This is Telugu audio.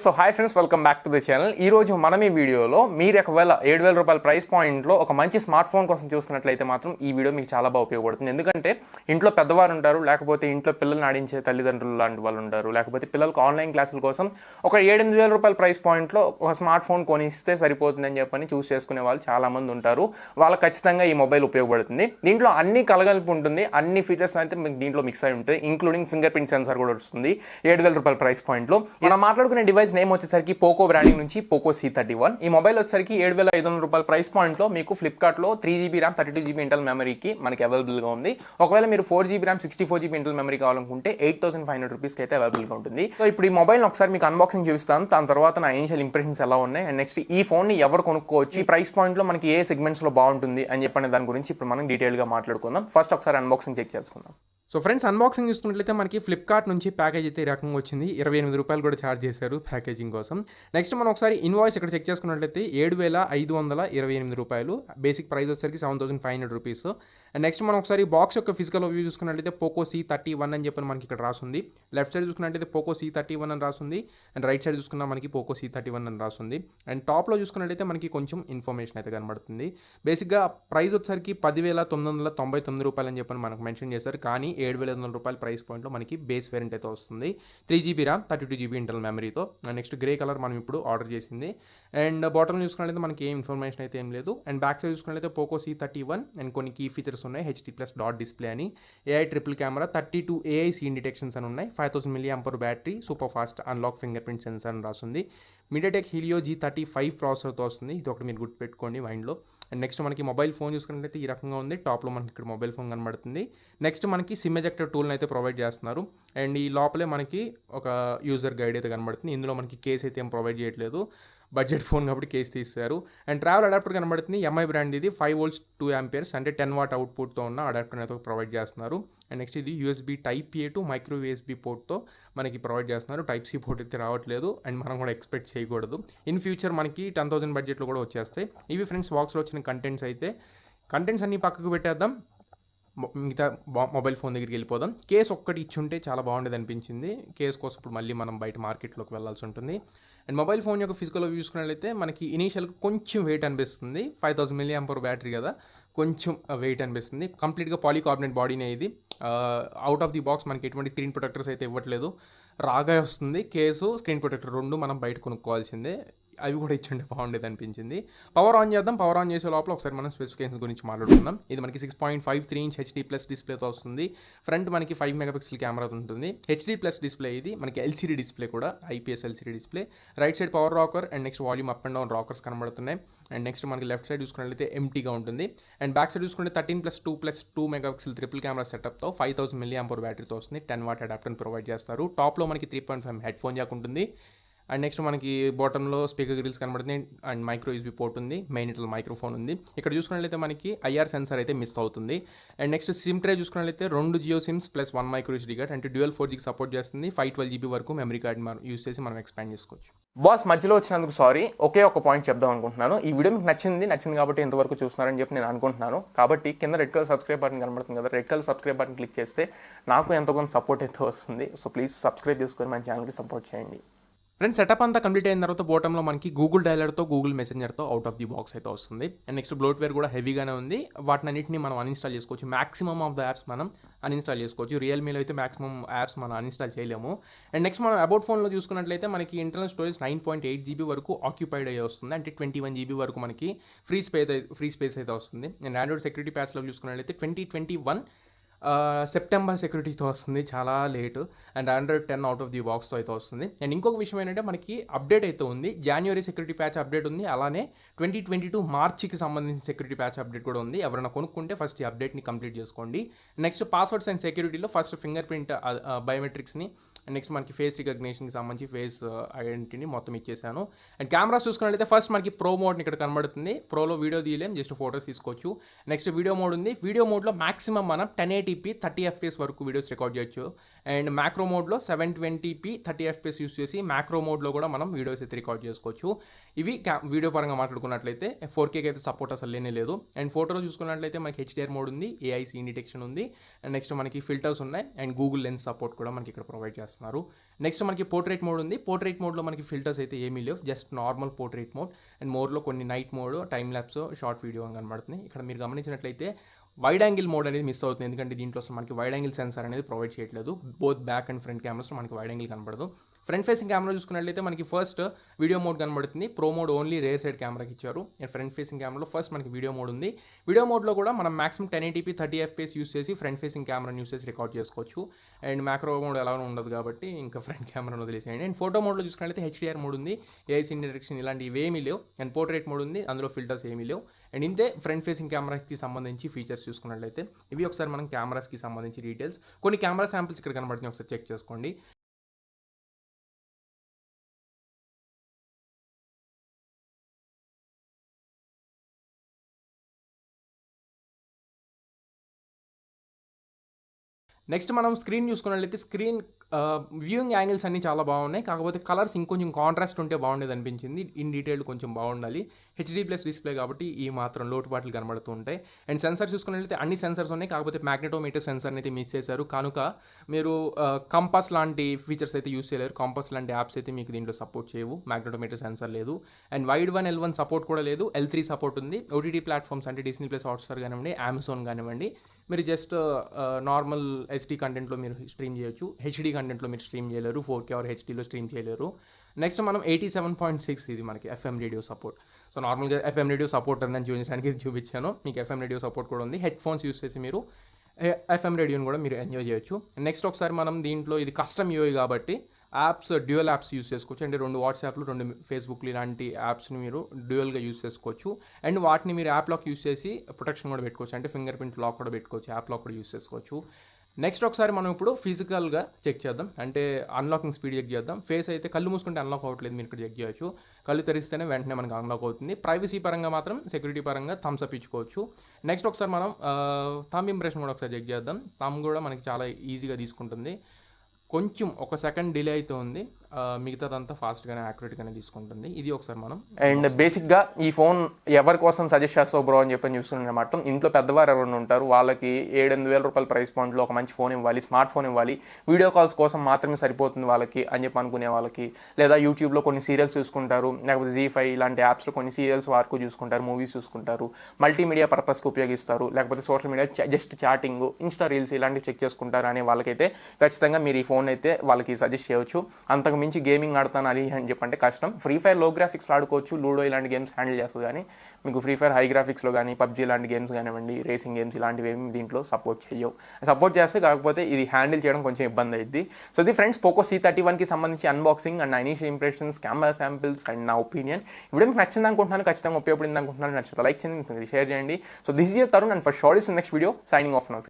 So hi friends, welcome back to the channel. ఈ రోజు మనం ఈ వీడియోలో మీరు ఒకవేళ 7,000 రూపాయల ప్రైస్ పాయింట్లో ఒక మంచి స్మార్ట్ ఫోన్ కోసం చూస్తున్నట్లయితే మాత్రం ఈ వీడియో మీకు చాలా బాగా ఉపయోగపడుతుంది. ఎందుకంటే ఇంట్లో పెద్దవారు ఉంటారు, లేకపోతే ఇంట్లో పిల్లల్ని ఆడించే తల్లిదండ్రులు లాంటి వాళ్ళు ఉంటారు, లేకపోతే పిల్లలకు ఆన్లైన్ క్లాసుల కోసం ఒక 7,000 రూపాయల ప్రైస్ పాయింట్లో ఒక స్మార్ట్ ఫోన్ కొనిస్తే సరిపోతుందని చెప్పని చూస్ చేసుకునే వాళ్ళు చాలామంది ఉంటారు. వాళ్ళకి ఖచ్చితంగా ఈ మొబైల్ ఉపయోగపడుతుంది. దీంట్లో అన్ని కలగలిపి ఉంటుంది, అన్ని ఫీచర్స్ అయితే మీకు దీంట్లో మిక్స్ అయి ఉంటాయి, ఇంక్లూడింగ్ ఫింగర్ ప్రింట్ సెన్సార్ కూడా వస్తుంది 7,000 రూపాయల ప్రైస్ పాయింట్లో. మనం మాట్లాడుకునే డివైస్ నేమ్ వచ్చేసరికి పోకో బ్రాండింగ్ నుంచి పోకో C31. ఈ మొబైల్ వచ్చేసరికి 7,500 రూపాయల ప్రైస్ పాయింట్లో మీకు ఫ్లిప్కార్ట్లో 3GB ర్యామ్ 32GB ఇంటర్నల్ మెమరీకి మనకి అవైలబుల్గా ఉంది. ఒకవేళ మీరు 4GB RAM 64GB internal memory కావాలనుకుంటే 8,500 రూపీస్కి అయితే అవైలబుల్గా ఉంటుంది. సో ఇప్పుడు ఈ మొబైల్ ఒకసారి మీకు అన్బాక్సింగ్ చూపిస్తాను, దాని తర్వాత నా ఇనిషియల్ ఇంప్రెషన్స్ ఎలా ఉన్నాయి, అండ్ నెక్స్ట్ ఈ ఫోన్ని ఎవరు కొనుక్కోవచ్చు, ఈ ప్రైస్ పాయింట్లో మనకి ఏ సెగ్మెంట్స్లో బాగుంటుంది అని చెప్పిన దాని గురించి ఇప్పుడు మనం డీటెయిల్గా మాట్లాడుకుందాం. ఫస్ట్ ఒకసారి అన్బాక్సింగ్ చెక్ చేసుకుందాం. సో ఫ్రెండ్స్, అన్బాక్సింగ్ చూసుకున్నట్లయితే మనకి ఫ్లిప్కార్ట్ నుంచి ప్యాకేజ్ అయితే ఈ రకంగా వచ్చింది. 28 రూపాయలు కూడా ఛార్జ్ చేశారు ప్యాకేజింగ్ కోసం. నెక్స్ట్ మనం ఒకసారి ఇన్వాయిస్ ఇక్కడ చెక్ చేసుకున్నట్లయితే 7,528 రూపాయలు, బేసిక్ ప్రైస్ వచ్చేసరికి 7,500 రూపీస్. అండ్ నెక్స్ట్ మనం ఒకసారి బాక్స్ యొక్క ఫిజికల్ వ్యూ చూసుకున్నట్లయితే పోకో C31 అని చెప్పి మనకి ఇక్కడ రాస్తుంది. లెఫ్ట్ సైడ్ చూసుకున్నట్లయితే పోకో C31 అని రాస్తుంది, అండ్ రైట్ సైడ్ చూసుకున్నా మనకి పోకో C31 అని రాస్తుంది. అండ్ టాప్లో చూసుకున్నట్లయితే మనకి కొంచెం ఇన్ఫర్మేషన్ అయితే కనబడుతుంది. బేసిక్గా ప్రైస్ వచ్చేసరికి 10,999 రూపాయలు అని చెప్పి మనకు మెన్షన్ చేశారు, కానీ 7,500 రూపాయల ప్రైస్ పాయింట్లో మనకి బేస్ వేరియంట్ అయితే వస్తుంది 3GB ర్యామ్ 32GB ఇంటర్నల్ మెమరీతో. నెక్స్ట్ గ్రే కలర్ మనం ఇప్పుడు ఆర్డర్ చేసింది. అండ్ బాటమ్ చూసుకున్నట్లయితే మనకి ఏం ఇన్ఫర్మేషన్ అయితే ఏం లేదు. అండ్ బ్యాక్ సైడ్ చూసుకున్నట్లయితే పోకో C31 అండ్ కొన్ని కీ ఫీచర్స్ ఉన్నాయి. HD+ డాట్ డిస్ప్లే అని, AI triple camera, 32 AI scene detections అని ఉన్నాయి, 5000 mAh battery, super fast unlock fingerprint sensor అని రాస్తుంది. మీడియాటెక్ హీలియో G35 ప్రాసెసర్తో వస్తుంది, ఇది ఒకటి మీరు గుర్తుపెట్టుకోండి మైండ్లో. అండ్ నెక్స్ట్ మనకి మొబైల్ ఫోన్ చూసుకున్నట్లయితే ఈ రకంగా ఉంది. టాప్లో మనకి ఇక్కడ మొబైల్ ఫోన్ కనబడుతుంది. నెక్స్ట్ మనకి సిమ్ ఎజెక్టర్ టూల్ని అయితే ప్రొవైడ్ చేస్తున్నారు. అండ్ ఈ లోపలే మనకి ఒక యూజర్ గైడ్ అయితే కనబడుతుంది. ఇందులో మనకి కేస్ అయితే ఏం ప్రొవైడ్ చేయట్లేదు, బడ్జెట్ ఫోన్ కాబట్టి కేస్ తీస్తారు. అండ్ ట్రావెల్ అడాప్టర్ కనబడుతుంది, MI బ్రాండ్ ఇది, 5 volts 2 amperes అంటే 10 watt అవుట్పుట్తో ఉన్న అడాప్టర్ అయితే ప్రొవైడ్ చేస్తున్నారు. అండ్ నెక్స్ట్ ఇది USB Type-A to micro USB పోర్ట్తో మనకి ప్రొవైడ్ చేస్తున్నారు. Type-C పోర్ట్ అయితే రావట్లేదు, అండ్ మనం కూడా ఎక్స్పెక్ట్ చేయకూడదు. ఇన్ ఫ్యూచర్ మనకి 10,000 బడ్జెట్లో కూడా వచ్చేస్తాయి. ఇవి ఫ్రెండ్స్ బాక్స్లో వచ్చిన కంటెంట్స్ అయితే. కంటెంట్స్ అన్నీ పక్కకు పెట్టేద్దాం, మిగతా మొబైల్ ఫోన్ దగ్గరికి వెళ్ళిపోదాం. కేస్ ఒక్కటి ఇచ్చుంటే చాలా బాగుండేది అనిపించింది. కేస్ కోసం ఇప్పుడు మళ్ళీ మనం బయట మార్కెట్లోకి వెళ్ళాల్సి ఉంటుంది. అండ్ మొబైల్ ఫోన్ యొక్క ఫిజికల్ చూసుకున్నట్లయితే మనకి ఇనీషియల్గా కొంచెం వెయిట్ అనిపిస్తుంది, 5000 mAh బ్యాటరీ కదా, కొంచెం వెయిట్ అనిపిస్తుంది. కంప్లీట్గా పాలీకార్బోనేట్ బాడీనే ఇది. అవుట్ ఆఫ్ ది బాక్స్ మనకి ఎటువంటి స్క్రీన్ ప్రొటెక్టర్స్ అయితే ఇవ్వట్లేదు, రాగా వస్తుంది. కేసు, స్క్రీన్ ప్రొటెక్టర్ రెండు మనం బయట కొనుక్కోవాల్సిందే. అవి కూడా ఇచ్చండి బాగుండేది అనిపించింది. పవర్ ఆన్ చేద్దాం. పవర్ ఆన్ చేసే లోపల ఒకసారి మనం స్పెసిఫికేషన్ గురించి మాట్లాడుకుందాం. ఇది మనకి 6.53 inch HD+ డిస్ప్లేతో వస్తుంది. ఫ్రంట్ మనకి 5 MP కెమెరా ఉంటుంది. HD+ డిస్ప్లే ఇది, మనకి LCD డిస్ప్లే కూడా, IPS LCD display. Right side power rocker and next volume up and down rockers కనబడుతున్నాయి. అండ్ నెక్స్ట్ మనకి లెఫ్ట్ సైడ్ చూసుకున్నట్లయితే ఎంటీగా ఉంటుంది. అండ్ బ్యాక్ సైడ్ చూసుకుంటే 13+2+2 MP ట్రిపుల్ కెమెరా సెటప్తో 5000 mAh బ్యాటరీతో వస్తుంది. 10 watt అడాప్టర్ని ప్రొవైడ్ చేస్తారు. టాప్లో మనకి 3.5 హెడ్ ఫోన్ జాక్ ఉంటుంది. అండ్ నెక్స్ట్ మనకి బాటంలో స్పీకర్ గ్రిల్స్ కనబడుతుంది, అండ్ మైక్రో USB పోర్ట్ ఉంది, మెయిన్ ఇట్లా మైక్రోఫోన్ ఉంది. ఇక్కడ చూసుకున్నట్లయితే మనకి IR సెన్సార్ అయితే మిస్ అవుతుంది. అండ్ నెక్స్ట్ సిమ్ ట్రే చూసుకున్నట్లయితే 2 Jio sims plus 1 micro SD card, అంటే డ్యూయల్ 4Gకి సపోర్ట్ చేస్తుంది. 512GB వరకు మెమరీ కార్డ్ మనం యూస్ చేసి మనం ఎక్స్పాండ్ చేసుకోవచ్చు. బాస్, మధ్యలో వచ్చినందుకు సారీ. ఒకే ఒక పాయింట్ చెప్దాం అనుకుంటున్నాను. ఈ వీడియో మీకు నచ్చింది కాబట్టి ఎంతవరకు చూస్తున్నారని చెప్పి నేను అనుకుంటున్నాను. కాబట్టి కింద రెడ్ కలర్ సబ్స్క్రైబ్ బటన్ కనబడుతుంది కదా, red colour subscribe button click చేస్తే నాకు ఎంతో కొంత సపోర్ట్ అయితే వస్తుంది. సో ప్లీజ్ సబ్స్క్రైబ్ చేసుకొని మన ఛానల్కి సపోర్ట్ చేయండి. ఫ్రెండ్స్, సెటప్ అంతా కంప్లీట్ అయిన తర్వాత బాటంలో మనకి గూగుల్ డైలర్తో, గూగుల్ మెసెంజర్తో అవుట్ ఆఫ్ ది బాక్స్ అయితే వస్తుంది. అండ్ నెక్స్ట్ బ్లోట్వేర్ కూడా హెవీగానే ఉంది. వాటిని అన్నింటినీ మనం అన్ఇన్స్టాల్ చేసుకోవచ్చు. మాక్సిమం ఆఫ్ ద యాప్స్ మనం అన్ఇన్స్టాల్ చేసుకోవచ్చు. రియల్మీలో అయితే మాక్సిమం యాప్స్ మనం అన్ఇన్స్టాల్ చేయలేము. అండ్ నెక్స్ట్ మనం అబౌట్ ఫోన్లో చూసుకున్నట్లయితే మనకి ఇంటర్నల్ స్టోరేజ్ 9.8GB వరకు ఆక్యుపైడ్ అయ్యి వస్తుంది, అంటే 21GB వరకు మనకి ఫ్రీ స్పేస్ అయితే వస్తుంది. అండ్ ఆండ్రాయిడ్ సెక్యూరిటీ ప్యాచ్లో చూసుకున్నట్లయితే 2021 సెప్టెంబర్ సెక్యూరిటీతో వస్తుంది, చాలా late. And Android 10 out of the బాక్స్తో అయితే వస్తుంది. అండ్ ఇంకొక విషయం ఏంటంటే మనకి అప్డేట్ అయితే ఉంది, జనవరి సెక్యూరిటీ ప్యాచ్ అప్డేట్ ఉంది, అలానే 2022 మార్చికి సంబంధించిన సెక్యూరిటీ ప్యాచ్ అప్డేట్ కూడా ఉంది. ఎవరైనా కొనుక్కుంటే ఫస్ట్ ఈ అప్డేట్ని కంప్లీట్ చేసుకోండి. నెక్స్ట్ పాస్వర్డ్స్ అండ్ సెక్యూరిటీలో ఫస్ట్ ఫింగర్ ప్రింట్ బయోమెట్రిక్స్ని, అండ్ నెక్స్ట్ మనకి ఫేస్ రికగ్నిషన్కి సంబంధించి ఫేస్ ఐడెంటిటీని మొత్తం ఇచ్చేసాను. అండ్ కెమెరాస్ చూసుకున్నట్లయితే ఫస్ట్ మనకి ప్రో మోడ్ని ఇక్కడ కనబడుతుంది. ప్రోలో వీడియో తీయలేం, జస్ట్ ఫోటోస్ తీసుకోవచ్చు. నెక్స్ట్ వీడియో మోడ్ ఉంది. వీడియో మోడ్లో మాక్సిమం మనం 1080p 30 FPS వరకు వీడియోస్ రికార్డ్ చేయొచ్చు. అండ్ మ్యాక్రో మోడ్లో 720p 30 FPS యూస్ చేసి మ్యాక్రో మోడ్లో కూడా మనం వీడియోస్ అయితే రికార్డ్ చేసుకోవచ్చు. ఇవి వీడియో పరంగా మాట్లాడుకున్నట్లయితే 4Kకి అయితే సపోర్ట్ అసలు లేనే లేదు. అండ్ ఫోటోలో చూసుకున్నట్లయితే మనకి HDR మోడ్ ఉంది, AI సీన్ డిటెక్షన్ ఉంది, అండ్ నెక్స్ట్ మనకి ఫిల్టర్స్ ఉన్నాయి, అండ్ గూగుల్ లెన్స్ సపోర్ట్ కూడా మనకి ఇక్కడ ప్రొవైడ్ చేస్తారు. చేస్తున్నారు. నెక్స్ట్ మనకి పోర్ట్రేట్ మోడ్ ఉంది. పోర్ట్రేట్ మోడ్లో మనకి ఫిల్టర్స్ అయితే ఏమీ లేవు, just normal portrait mode. And మోడ్లో కొన్ని night mode, time lapse, short video అని కనబడుతుంది. ఇక్కడ మీరు గమనించినట్లయితే వైడ్ యాంగిల్ మోడ్ అనేది మిస్ అవుతుంది, ఎందుకంటే దీంట్లో మనకి వైడ్ యాంగిల్ సెన్సార్ అనేది ప్రొవైడ్ చేయట్లేదు. బోత్ బ్యాక్ అండ్ ఫ్రంట్ కెమెరాస్లో మనకి వైడ్ యాంగిల్ కనబడదు. ఫ్రంట్ ఫేసింగ్ కెమెరా చూసుకున్నట్లయితే మనకి ఫస్ట్ వీడియో మోడ్ కనబడుతుంది. Pro mode only rear side కెమెరాకి ఇచ్చారు. అండ్ ఫ్రంట్ ఫేసింగ్ కెమెరాలో ఫస్ట్ మనకి వీడియో మోడ్ ఉంది. వీడియో మోడ్లో కూడా మనం మాక్సిమం 1080p 30 FPS యూస్ చేసి ఫ్రంట్ ఫేసింగ్ కెమెరాని యూస్ చేసి రికార్డ్ చేసుకోవచ్చు. అండ్ మ్యాక్రో మోడ్ ఎలా ఉండదు కాబట్టి ఇంకా ఫ్రంట్ కెమెరాను వదిలేసేయండి. అండ్ ఫోటో మోడ్లో చూసుకున్నట్లయితే HDR మోడ్ ఉంది, ఏఐ సీన్ డైరెక్షన్ ఇలాంటివి ఏమీ లేవు. అండ్ పోర్ట్రేట్ మోడ్ ఉంది, అందులో ఫిల్టర్స్ ఏమీ లేవు. అండ్ ఇంతే ఫ్రంట్ ఫేసింగ్ కెమెరాకి సంబంధించి ఫీచర్స్ చూసుకున్నట్లయితే. ఇవి ఒకసారి మనం కెమెరాస్కి సంబంధించి డీటెయిల్స్. కొన్ని కెమెరా శాంపిల్స్ ఇక్కడ కనబడుతున్నాయి, ఒకసారి చెక్ చేసుకోండి. నెక్స్ట్ మనం స్క్రీన్ చూసుకున్నట్లయితే స్క్రీన్ వ్యూయింగ్ యాంగిల్స్ అన్నీ చాలా బాగున్నాయి. కాకపోతే కలర్స్ ఇంకొంచెం కాంట్రాస్ట్ ఉంటే బాగుండేది అనిపించింది. ఇన్ డీటెయిల్ కొంచెం బాగుండాలి. HD+ డిస్ప్లే కాబట్టి ఈ మాత్రం లోటుపాట్లు కనబడుతూ ఉంటాయి. అండ్ సెన్సార్ చూసుకున్నట్లయితే అన్ని సెన్సర్స్ ఉన్నాయి, కాకపోతే మ్యాగ్నెటోమీటర్ సెన్సర్ని అయితే మిస్ చేశారు. కనుక మీరు కంపాస్ లాంటి ఫీచర్స్ అయితే యూస్ చేయలేరు. కంపాస్ లాంటి యాప్స్ అయితే మీకు దీంట్లో సపోర్ట్ చేయవు, మ్యాగ్నెటోమీటర్ సెన్సర్ లేదు. అండ్ వైడ్ 1 L1 సపోర్ట్ కూడా లేదు, L3 సపోర్ట్ ఉంది. OTT ప్లాట్ఫామ్స్ అంటే Disney+ హాట్స్టార్ కానివ్వండి, అమెజాన్ కానివ్వండి, మీరు జస్ట్ నార్మల్ SD కంటెంట్లో మీరు స్ట్రీమ్ చేయొచ్చు. HD కంటెంట్లో మీరు స్ట్రీమ్ చేయలేరు, 4K ఆర్ HDలో స్ట్రీమ్ చేయలేరు. నెక్స్ట్ మనం 87.6 ఇది మనకి FM రేడియో సపోర్ట్. సో నార్మల్గా FM రేడియో సపోర్ట్ ఉందని చూపించడానికి ఇది చూపించాను. మీకు FM రేడియో సపోర్ట్ కూడా ఉంది. హెడ్ ఫోన్స్ యూస్ చేసి మీరు FM రేడియోని కూడా మీరు ఎంజాయ్ చేయొచ్చు. నెక్స్ట్ ఒకసారి మనం దీంట్లో ఇది కస్టమ్ UI కాబట్టి యాప్స్ డ్యూయల్ యాప్స్ యూస్ చేసుకోవచ్చు. అంటే 2 వాట్సాప్లు, 2 ఫేస్బుక్లు ఇలాంటి యాప్స్ని మీరు డ్యూయల్గా యూస్ చేసుకోవచ్చు. అండ్ వాటిని మీరు యాప్ లాక్ యూస్ చేసి ప్రొటెక్షన్ కూడా పెట్టుకోవచ్చు, అంటే ఫింగర్ ప్రింట్ లాక్ కూడా పెట్టుకోవచ్చు, యాప్ లాక్ కూడా యూస్ చేసుకోవచ్చు. నెక్స్ట్ ఒకసారి మనం ఇప్పుడు ఫిజికల్గా చెక్ చేద్దాం, అంటే అన్లాకింగ్ స్పీడ్ చెక్ చేద్దాం. ఫేస్ అయితే కళ్ళు మూసుకుంటే అన్లాక్ అవ్వట్లేదు, మీరు ఇక్కడ చెక్ చేయొచ్చు. కళ్ళు తెరిస్తేనే వెంటనే మనకు అన్లాక్ అవుతుంది. ప్రైవసీ పరంగా మాత్రం, సెక్యూరిటీ పరంగా థమ్స్ అప్ ఇచ్చుకోవచ్చు. నెక్స్ట్ ఒకసారి మనం థంబ్ ఇంప్రెషన్ కూడా ఒకసారి చెక్ చేద్దాం. థంబ్ కూడా మనకి చాలా ఈజీగా తీసుకుంటుంది. కొంచెం 1 సెకండ్ డిలే అయితే ఉంది, మిగతాదంతా ఫాస్ట్గానే యాక్యురేట్గానే తీసుకుంటుంది. ఇది ఒకసారి మనం. అండ్ బేసిక్గా ఈ ఫోన్ ఎవరి కోసం సజెస్ట్ చేస్తావు బ్రో అని చెప్పని చూస్తున్నమాట. ఇంట్లో పెద్దవారు ఎవరైనా ఉంటారు, వాళ్ళకి 7-8 వేల రూపాయల ప్రైస్ పాయింట్లో ఒక మంచి ఫోన్ ఇవ్వాలి, స్మార్ట్ ఫోన్ ఇవ్వాలి, వీడియో కాల్స్ కోసం మాత్రమే సరిపోతుంది వాళ్ళకి అని చెప్పి అనుకునే వాళ్ళకి, లేదా యూట్యూబ్లో కొన్ని సీరియల్స్ చూసుకుంటారు, లేకపోతే Z5 ఇలాంటి యాప్స్లో కొన్ని సీరియల్స్ వరకు చూసుకుంటారు, మూవీస్ చూసుకుంటారు, మల్టీమీడియా పర్పస్కి ఉపయోగిస్తారు, లేకపోతే social media just chatting, Insta reels ఇలాంటివి చెక్ చేసుకుంటారు అనే వాళ్ళకైతే ఖచ్చితంగా మీరు ఈ ఫోన్ అయితే వాళ్ళకి సజెస్ట్ చేయవచ్చు. అంతకు మించి గేమింగ్ ఆడతాను అది అని చెప్పంటే కష్టం. ఫ్రీ ఫైర్ లో గ్రాఫిక్స్లో ఆడుకోవచ్చు, లూడో ఇలాంటి గేమ్స్ హ్యాండిల్ చేస్తుంది. కానీ మీకు ఫ్రీ ఫైర్ హై గ్రాఫిక్స్లో కానీ, PUBG లాంటి గేమ్స్ కానివ్వండి, రేసింగ్ గేమ్స్ ఇలాంటివి ఏమి దీంట్లో సపోర్ట్ చేయవు. సపోర్ట్ చేస్తే కాకపోతే ఇది హ్యాండిల్ చేయడం కొంచెం ఇబ్బంది అయింది. సో ఇది ఫ్రెండ్స్ Poco C31కి సంబంధించి అన్బాక్సింగ్ అండ్ నా initial impressions, camera samples and నా ఒపీనియన్. వీడియో మీకు నచ్చింది అనుకుంటున్నాను, ఖచ్చితంగా ఉపయోగపడింది అనుకుంటున్నాను. నచ్చితే లైక్ చేయండి, షేర్ చేయండి. So this is your Tarun and for sure is next video, signing off now.